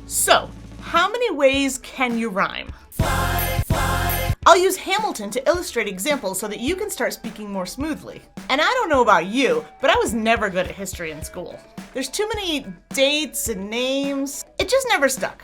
So, how many ways can you rhyme? I'll use Hamilton to illustrate examples so that you can start speaking more smoothly. And I don't know about you, but I was never good at history in school. There's too many dates and names. It just never stuck.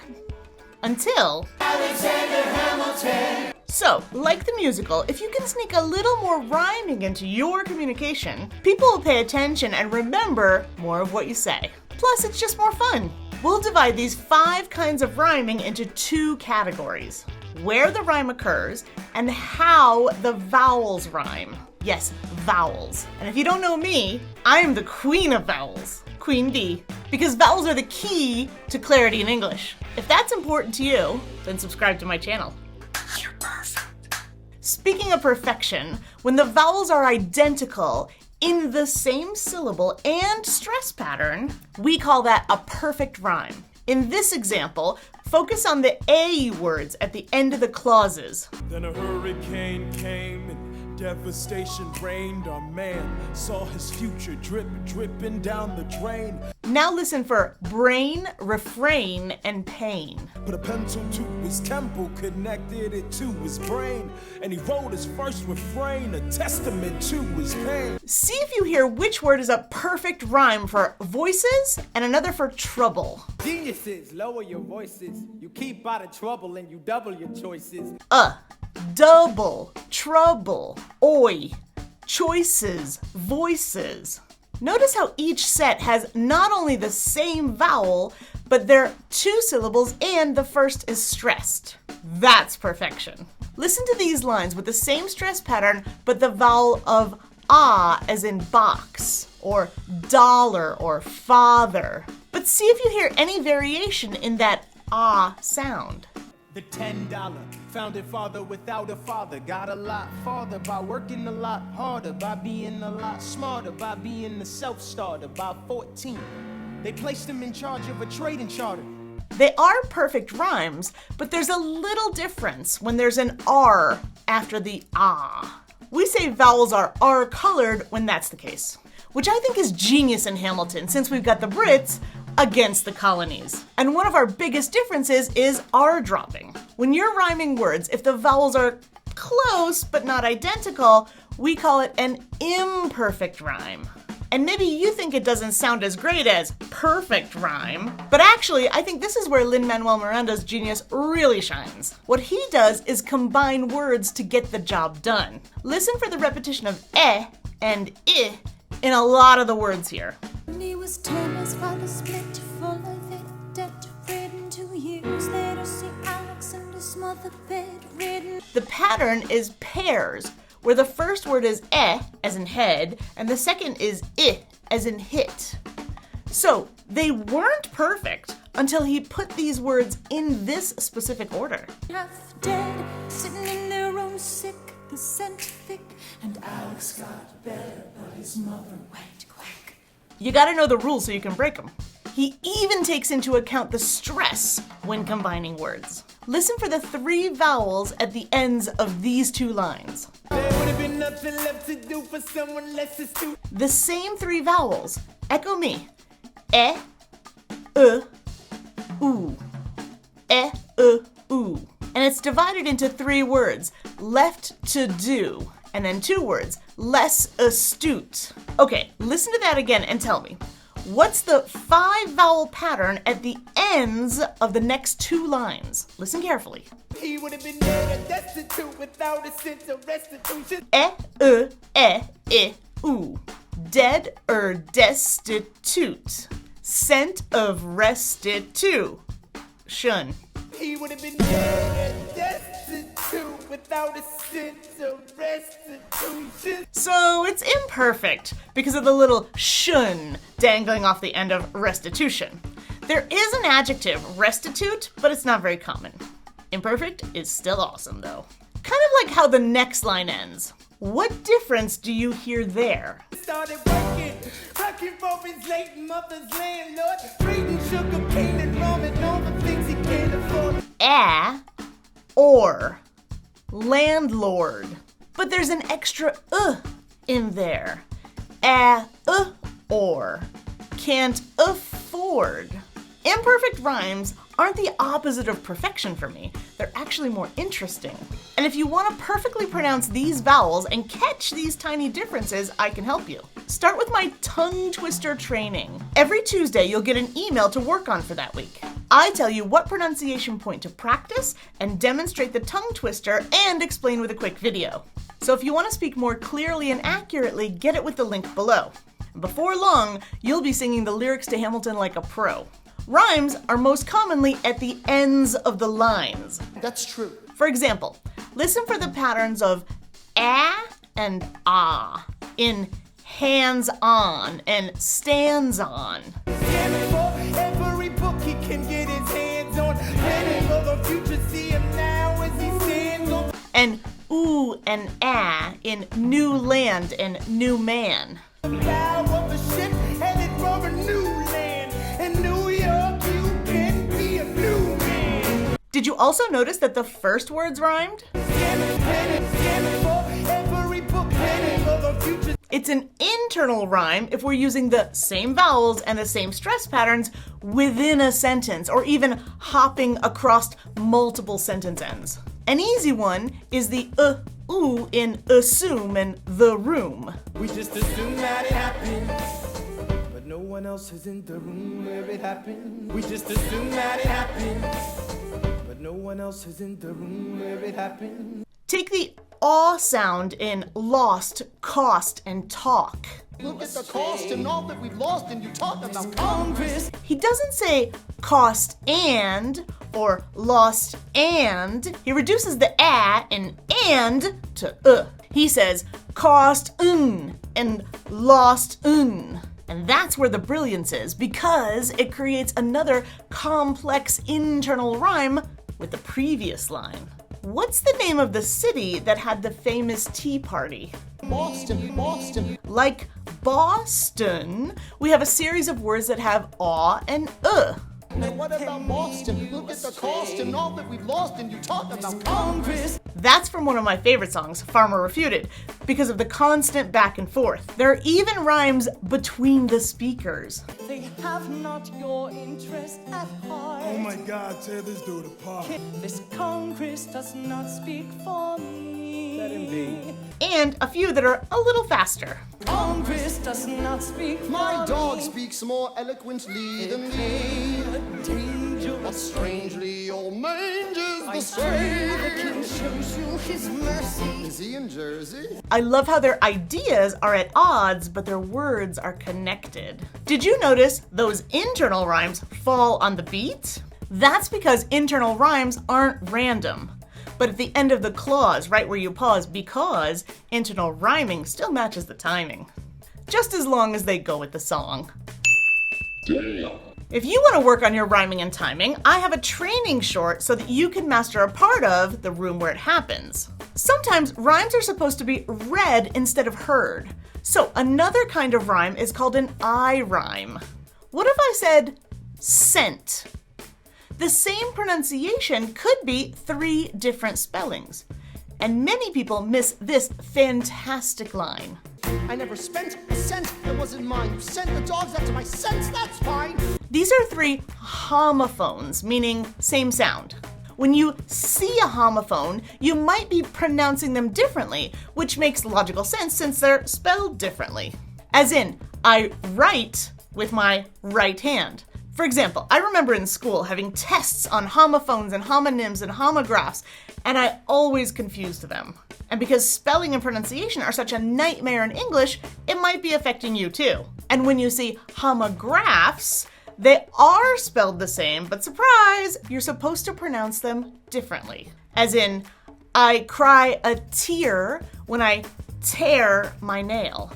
Until Alexander Hamilton. So, like the musical, if you can sneak a little more rhyming into your communication, people will pay attention and remember more of what you say. Plus, it's just more fun. We'll divide these 5 kinds of rhyming into 2 categories: where the rhyme occurs and how the vowels rhyme. Yes, vowels. And if you don't know me, I am the queen of vowels, Queen Bee, because vowels are the key to clarity in English. If that's important to you, then subscribe to my channel. You're perfect. Speaking of perfection, when the vowels are identical in the same syllable and stress pattern, we call that a perfect rhyme. In this example, focus on the A words at the end of the clauses. Then a hurricane came and devastation reigned. Our man saw his future dripping down the drain. Now listen for brain, refrain, and pain. Put a pencil to his temple, connected it to his brain, and he wrote his first refrain, a testament to his pain. See if you hear which word is a perfect rhyme for voices and another for trouble. Geniuses, lower your voices. You keep out of trouble and you double your choices. Double, trouble, oi, choices, voices. Notice how each set has not only the same vowel, but they're 2 syllables and the first is stressed. That's perfection. Listen to these lines with the same stress pattern, but the vowel of ah as in box, or dollar, or father. But see if you hear any variation in that ah sound. The $10 founded father without a father got a lot farther by working a lot harder, by being a lot smarter, by being the self-starter. By 14, they placed him in charge of a trading charter. They are perfect rhymes, but there's a little difference when there's an R after the ah. We say vowels are R-colored when that's the case, which I think is genius in Hamilton since we've got the Brits against the colonies. And one of our biggest differences is R dropping. When you're rhyming words, if the vowels are close but not identical, we call it an imperfect rhyme. And maybe you think it doesn't sound as great as perfect rhyme, but actually I think this is where Lin-Manuel Miranda's genius really shines. What he does is combine words to get the job done. Listen for the repetition of eh and I in a lot of the words here. When he was 10, his father split full of it, debt-ridden. 2 years later, see Alex and his mother bedridden. The pattern is pairs, where the first word is eh, as in head, and the second is I, as in hit. So they weren't perfect until he put these words in this specific order. Half dead, sitting in their room sick, the scent thick, and Alex got better, but his mother went quick. You gotta know the rules so you can break them. He even takes into account the stress when combining words. Listen for the 3 vowels at the ends of these 2 lines. There would have been nothing left to do for someone less astute. The same 3 vowels. Echo me. E, oo. E, oo. And it's divided into 3 words. Left to do. And then 2 words. Less astute. Okay, listen to that again and tell me. What's the 5 vowel pattern at the ends of the next 2 lines? Listen carefully. He would have been dead and destitute without a sense of restitution. I, oo. Dead or destitute. Scent of restitution. He would have been dead and destitute without a sense of restitution. So it's imperfect because of the little shun dangling off the end of restitution. There is an adjective, restitute, but it's not very common. Imperfect is still awesome though. Kind of like how the next line ends. What difference do you hear there? Started working for his late mother's landlord, trading sugar, cane, and rum, and all the things he can't afford. Or landlord. But there's an extra in there. Or can't afford. Imperfect rhymes aren't the opposite of perfection for me. They're actually more interesting. And if you want to perfectly pronounce these vowels and catch these tiny differences, I can help you. Start with my tongue twister training. Every Tuesday, you'll get an email to work on for that week. I tell you what pronunciation point to practice and demonstrate the tongue twister and explain with a quick video. So if you want to speak more clearly and accurately, get it with the link below. Before long, you'll be singing the lyrics to Hamilton like a pro. Rhymes are most commonly at the ends of the lines. That's true. For example, listen for the patterns of ah and ah in hands on and stands on. Scanning for every book he can get his hands on. Planning for the future, see him now as he stands on. And ooh and ah in new land and new man. Bow of the ship headed for a new land. In New York, you can be a new man. Did you also notice that the first words rhymed? Scanning for every book, planning for the future. It's an internal rhyme if we're using the same vowels and the same stress patterns within a sentence, or even hopping across multiple sentence ends. An easy one is the ooh in assume and the room. We just assume that it happened, but no one else is in the room where it happened. We just assume that it happened, but no one else is in the room where it happened. Take the aw sound in lost, cost, and talk. Look at the cost and all that we've lost, and you talk about Congress. He doesn't say cost and or lost and. He reduces the a and to He says cost and lost And that's where the brilliance is, because it creates another complex internal rhyme with the previous line. What's the name of the city that had the famous Tea Party? Boston. Like Boston, we have a series of words that have aw and And what about Boston? Look at the cost and all that we've lost, and you talk about Congress. That's from one of my favorite songs, Farmer Refuted, because of the constant back and forth. There are even rhymes between the speakers. They have not your interest at heart. Oh my God, tear this dude apart. This Congress does not speak for me. Let him be. And a few that are a little faster. Congress does not speak for My dog me. speaks more eloquently than me. But strangely, old mange is the same. The king shows you his mercy. Is he in Jersey? I love how their ideas are at odds, but their words are connected. Did you notice those internal rhymes fall on the beat? That's because internal rhymes aren't random. But at the end of the clause, right where you pause, because internal rhyming still matches the timing. Just as long as they go with the song. If you want to work on your rhyming and timing, I have a training short so that you can master a part of the room where it happens. Sometimes rhymes are supposed to be read instead of heard. So another kind of rhyme is called an I rhyme. What if I said scent? The same pronunciation could be 3 different spellings. And many people miss this fantastic line. I never spent a cent that wasn't mine. You sent the dogs after my cents, that's fine. These are 3 homophones, meaning same sound. When you see a homophone, you might be pronouncing them differently, which makes logical sense since they're spelled differently. As in, I write with my right hand. For example, I remember in school having tests on homophones and homonyms and homographs, and I always confused them. And because spelling and pronunciation are such a nightmare in English, it might be affecting you too. And when you see homographs, they are spelled the same, but surprise, you're supposed to pronounce them differently. As in, I cry a tear when I tear my nail.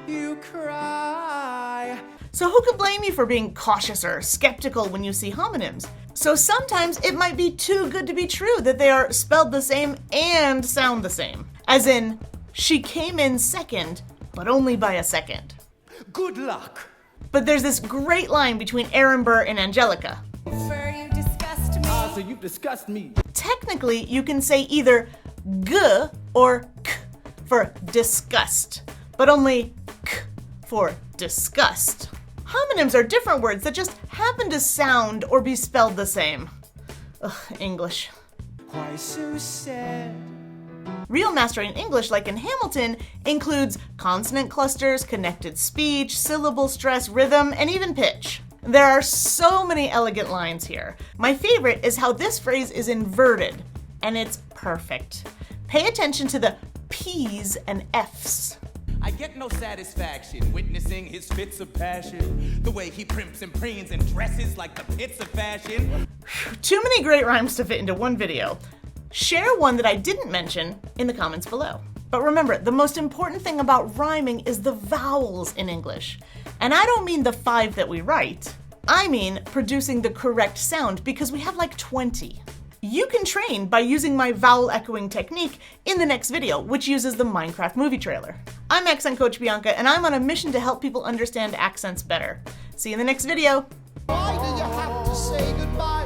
You cry. So who could blame you for being cautious or skeptical when you see homonyms? So sometimes it might be too good to be true that they are spelled the same and sound the same. As in, she came in second, but only by a second. Good luck. But there's this great line between Aaron Burr and Angelica. For you disgust me. So you've discussed me. Technically, you can say either g or k for disgust, but only k for disgust. Homonyms are different words that just happen to sound or be spelled the same. Ugh, English. Why so sad? Real mastering English, like in Hamilton, includes consonant clusters, connected speech, syllable stress, rhythm, and even pitch. There are so many elegant lines here. My favorite is how this phrase is inverted, and it's perfect. Pay attention to the P's and F's. I get no satisfaction witnessing his fits of passion. The way he primps and preens and dresses like the pits of fashion. Too many great rhymes to fit into one video. Share one that I didn't mention in the comments below. But remember, the most important thing about rhyming is the vowels in English. And I don't mean the 5 that we write. I mean producing the correct sound, because we have like 20. You can train by using my vowel echoing technique in the next video, which uses the Minecraft movie trailer. I'm Accent Coach Bianca, and I'm on a mission to help people understand accents better. See you in the next video. Why do you have to say goodbye?